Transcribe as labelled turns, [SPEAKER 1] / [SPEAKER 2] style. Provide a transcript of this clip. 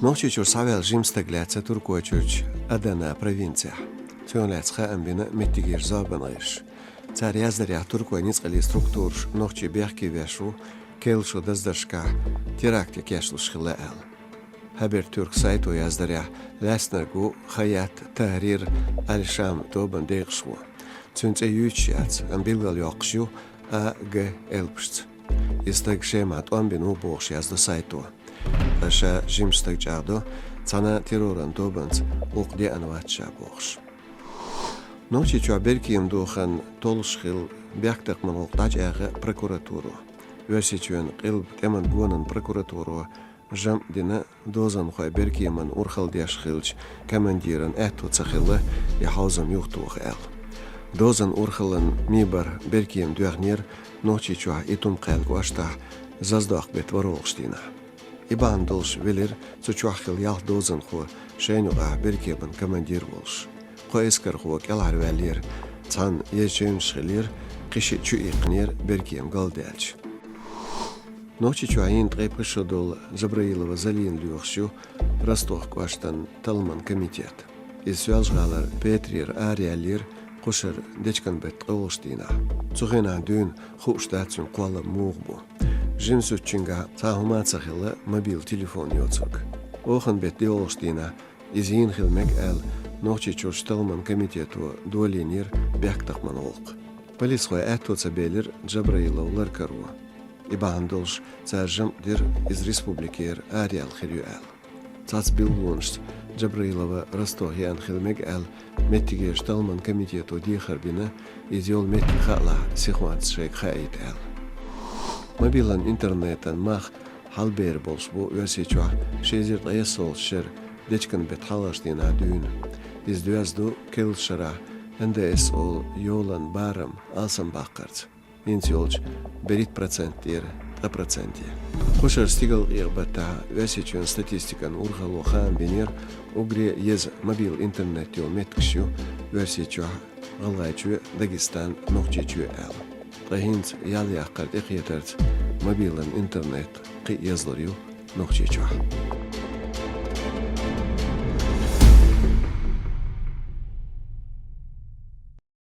[SPEAKER 1] Nochichur savel jimsteglätse turkochurch Adana provincia. Tönlätscha ambina mittigir zabanayış. Цар яздаря турко ницкали структур нохчи бяхки вешу келшо даздаршка теракти кешлш хилаал. Хабер турк сайту яздаря ласнаргу хаят tahrir al-Sham тобан дегшво. Цунц ючяц амбилгал яқшу а г элбшц. Истаг шемат амбину бохш язда сайту. Аша жимстаг жадо цана терроран тобанц уқди анватша бохш. Ночи чуаберкием духан толшхил бяктак манолтач эгэ прокуратуру. Весичуен қилб теман гуанан прокуратуру жам дина дозан хой беркиеман урхал дяшхилч командиран эту цахилла и хаузам юхтух эл. Дозан урхалан мибар беркием дуахнир ночи чуа итум қэл гуашта заздах бет варолштина. Ибан долш велир цучуахил ял дозан ху шенюга беркиеман командир волш. Qoyskar xuvak elar velir, can yejün şilir, qışı çü iqnir berkiyem galdelç. Nochi çuayin qeypışodol Jabrailova Zalin lyuxshu Rostov qashtan Talman komitet. İsvalжгалар Petrir Arialir qoşar dechkan bet qolştina. Çuğena dün xushtatsun qala muğbu. Jimsutchinga tahumatsaxilla mobil telefon yotsuk. Oxan bet diolştina izin xilmek el Ночи чур Талман комитету дуалинир бяктахман олк. Полис хой этоца белир Джабраиловлар кару. Ибан долш цажам дир из республикер Ариал хирюэл. Цац билгунш Джабраилова Ростохян хилмег эл меттигеш Талман комитету дихарбина изйол метти хала сихванц шейк хаит эл. Мобилан интернетан мах халбер болш бу өсечуа шезир таясол шер дечкан бет халаштина дюн. İzdüyazdu kelşara endes ol yolan baram alsam bakkarts. Inci olç berit procenttir, 3%. Koşar stigal irbata vesiçün statistikan urhalo khan binir ogri yez mobil internet yol metkşu vesiçü galayçü Dagestan nokçeçü el. Rahint yal yaqqart iqyetert mobilan internet qi yazlaryu nokçeçü.